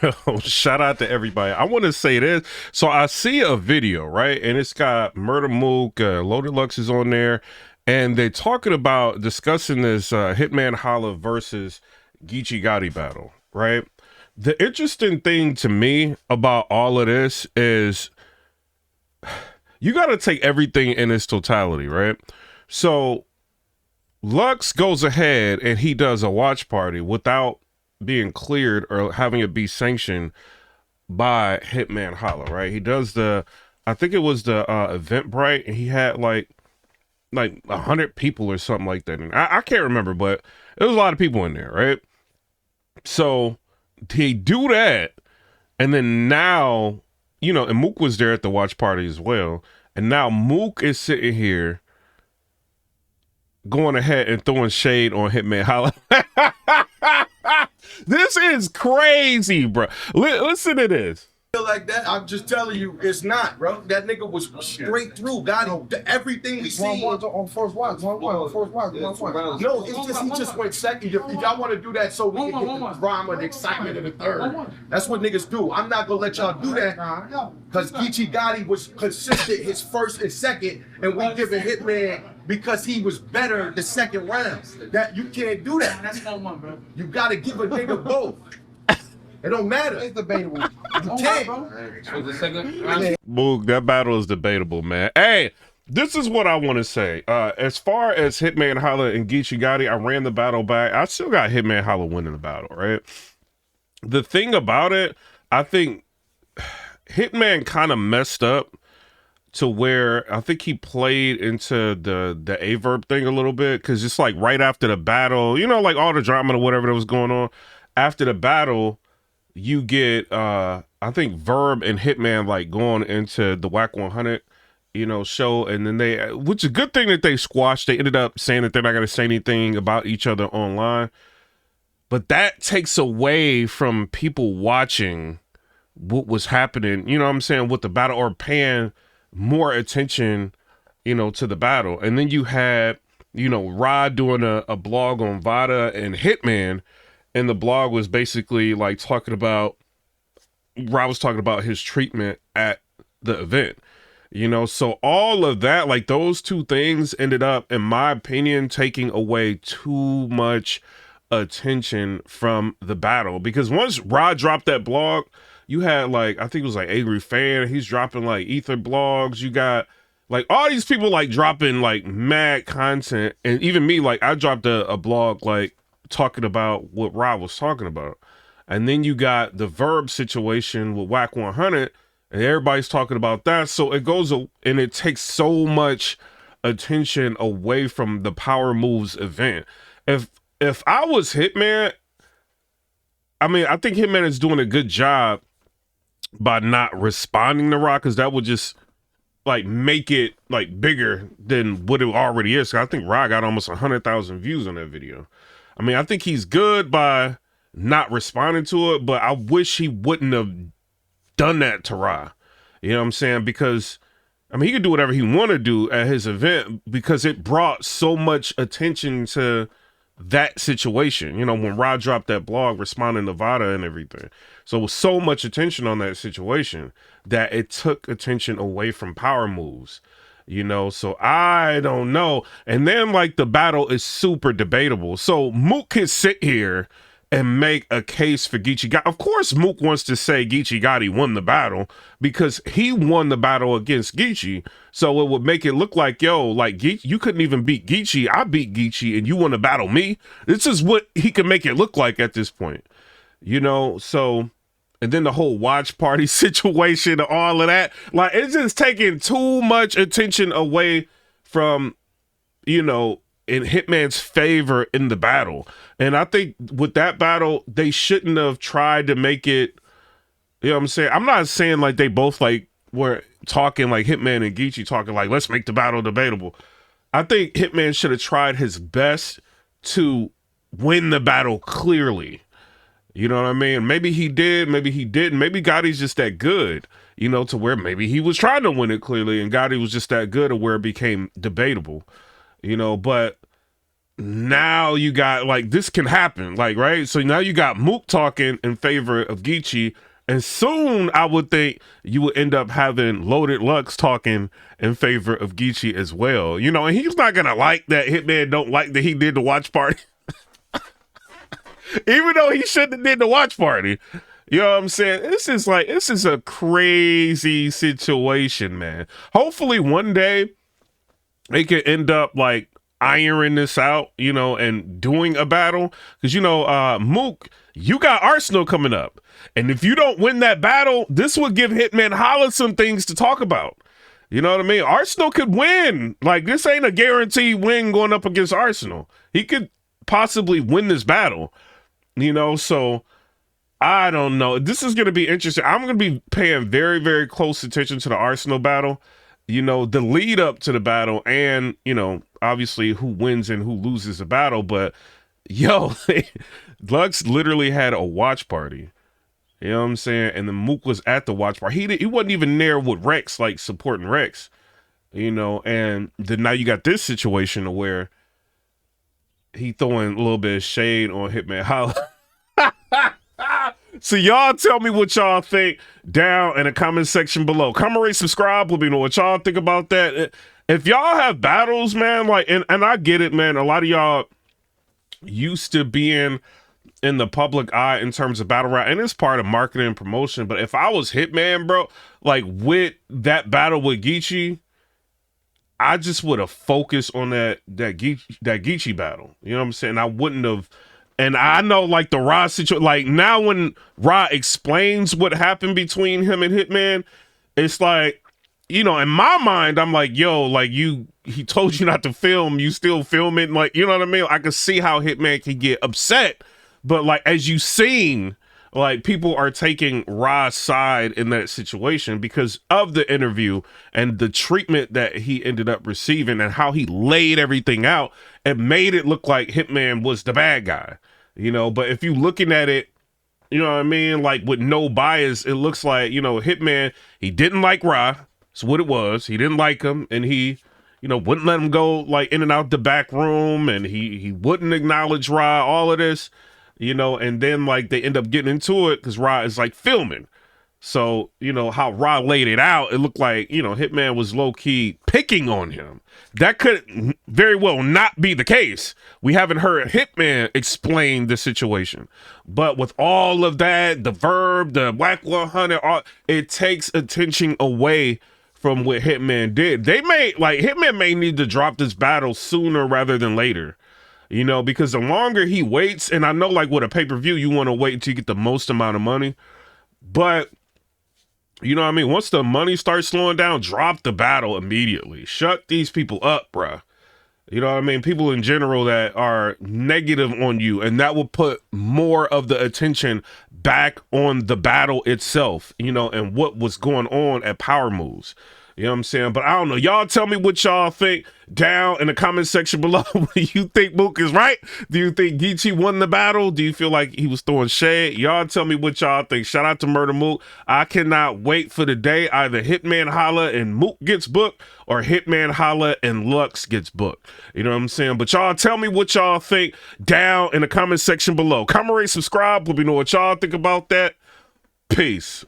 Yo, shout out to everybody. I want to say this. So I see a video, right? And it's got Murder Mook, Loaded Lux is on there. And they're talking about discussing this Hitman Holla versus Geechee Gotti battle, right? The interesting thing to me about all of this is you got to take everything in its totality, right? So Lux goes ahead and he does a watch party without being cleared or having it be sanctioned by Hitman Holla, right? He does I think it was the Eventbrite, and he had like 100 people or something like that. And I can't remember, but there was a lot of people in there, right? So they do that, and then now, you know, and Mook was there at the watch party as well, and now Mook is sitting here going ahead and throwing shade on Hitman Holla. This is crazy, bro. Listen to this. Like that, I'm just telling you, it's not, bro. That nigga was straight through, got everything we see. On first watch, first watch. No, it's just he just went second. Y'all want to do that so we can get the drama, the excitement in the third. That's what niggas do. I'm not gonna let y'all do that because Geechee Gotti was consistent his first and second, and we giving Hitman because he was better the second round. That you can't do that. That's no one, bro. You gotta give a nigga both. It don't matter. It's debatable. You can't. Mook, that battle is debatable, man. Hey, this is what I want to say. As far as Hitman Holla and Geechee Gotti, I ran the battle back. I still got Hitman Holla winning the battle, right? The thing about it, I think Hitman kind of messed up to where I think he played into the Averb thing a little bit, because it's like right after the battle, you know, like all the drama or whatever that was going on. After the battle, you get I think Verb and Hitman like going into the Whack 100, you know, show, and then which is a good thing that they squashed. They ended up saying that they're not going to say anything about each other online, but that takes away from people watching what was happening, you know what I'm saying, with the battle, or paying more attention, you know, to the battle. And then you had, you know, Rod doing a blog on Vada and Hitman. And the blog was basically like talking about, Rob was talking about his treatment at the event, you know? So all of that, like those two things ended up, in my opinion, taking away too much attention from the battle. Because once Rod dropped that blog, you had like, I think it was like Angry Fan, he's dropping like Ether blogs. You got like all these people like dropping like mad content. And even me, like I dropped a blog like talking about what Rob was talking about. And then you got the Verb situation with Whack 100, and everybody's talking about that. So it goes, and it takes so much attention away from the Power Moves event. If I was Hitman, I mean, I think Hitman is doing a good job by not responding to Rock, because that would just like make it like bigger than what it already is. I think Rock got almost 100,000 views on that video. I mean, I think he's good by not responding to it, but I wish he wouldn't have done that to Ra. You know what I'm saying? Because, I mean, he could do whatever he want to do at his event, because it brought so much attention to that situation. You know, when Ra dropped that blog responding to Vada and everything. So it was so much attention on that situation that it took attention away from Power Moves. You know, so I don't know. And then like the battle is super debatable. So Mook can sit here and make a case for Geechee Gotti. Of course, Mook wants to say Geechee Gotti won the battle because he won the battle against Geechee. So it would make it look like, yo, like you couldn't even beat Geechee. I beat Geechee and you want to battle me. This is what he can make it look like at this point. You know, so... And then the whole watch party situation and all of that, like it's just taking too much attention away from, you know, in Hitman's favor in the battle. And I think with that battle, they shouldn't have tried to make it, you know what I'm saying? I'm not saying like they both like were talking like Hitman and Geechee talking like, let's make the battle debatable. I think Hitman should have tried his best to win the battle clearly. You know what I mean? Maybe he did, maybe he didn't. Maybe Gotti's just that good, you know, to where maybe he was trying to win it clearly and Gotti was just that good, or where it became debatable, you know. But now you got like this can happen, like, right? So now you got Mook talking in favor of Geechee, and soon I would think you would end up having Loaded Lux talking in favor of Geechee as well. You know, and he's not gonna like that Hitman don't like that he did the watch party. Even though he shouldn't have did the watch party. You know what I'm saying? This is a crazy situation, man. Hopefully one day they could end up like ironing this out, you know, and doing a battle. Because, you know, Mook, you got Arsenal coming up. And if you don't win that battle, this would give Hitman Holla some things to talk about. You know what I mean? Arsenal could win. Like, this ain't a guaranteed win going up against Arsenal. He could possibly win this battle, you know? So, I don't know. This is going to be interesting. I'm going to be paying very, very close attention to the Arsenal battle. You know, the lead up to the battle and, you know, obviously who wins and who loses the battle. But, yo, Lux literally had a watch party. You know what I'm saying? And the Mook was at the watch party. He wasn't even there with Rex, like supporting Rex. You know, and then now you got this situation where he throwing a little bit of shade on Hitman Holla. So y'all tell me what y'all think down in the comment section below. Comment, rate, subscribe. Let me know what y'all think about that. If y'all have battles, man, like, and I get it, man. A lot of y'all used to being in the public eye in terms of battle rap, and it's part of marketing and promotion. But if I was Hitman, bro, like with that battle with Geechee, I just would have focused on that Geechee battle. You know what I'm saying? I wouldn't have. And I know, like, the Ra situation, like, now when Ra explains what happened between him and Hitman, it's like, you know, in my mind, I'm like, yo, like, he told you not to film, you still filming, like, you know what I mean? I can see how Hitman can get upset, but, like, as you seen, like, people are taking Ra's side in that situation because of the interview and the treatment that he ended up receiving and how he laid everything out. It made it look like Hitman was the bad guy, you know. But if you looking at it, you know what I mean, like with no bias, it looks like, you know, Hitman, he didn't like Ra. That's what it was. He didn't like him, and he, you know, wouldn't let him go like in and out the back room, and he wouldn't acknowledge Ra, all of this. You know, and then like they end up getting into it because Ra is like filming. So, you know, how Ra laid it out, it looked like, you know, Hitman was low key picking on him. That could very well not be the case. We haven't heard Hitman explain the situation. But with all of that, the verb, the Whack 100, it takes attention away from what Hitman did. They may, like, Hitman may need to drop this battle sooner rather than later. You know, because the longer he waits, and I know like with a pay-per-view, you want to wait until you get the most amount of money. But, you know what I mean? Once the money starts slowing down, drop the battle immediately. Shut these people up, bruh. You know what I mean? People in general that are negative on you, and that will put more of the attention back on the battle itself, you know, and what was going on at Power Moves. You know what I'm saying? But I don't know. Y'all tell me what y'all think down in the comment section below. Do you think Mook is right? Do you think Geechee won the battle? Do you feel like he was throwing shade? Y'all tell me what y'all think. Shout out to Murder Mook. I cannot wait for the day either Hitman Holla and Mook gets booked or Hitman Holla and Lux gets booked. You know what I'm saying? But y'all tell me what y'all think down in the comment section below. Comment, rate, subscribe. Let me know what y'all think about that. Peace.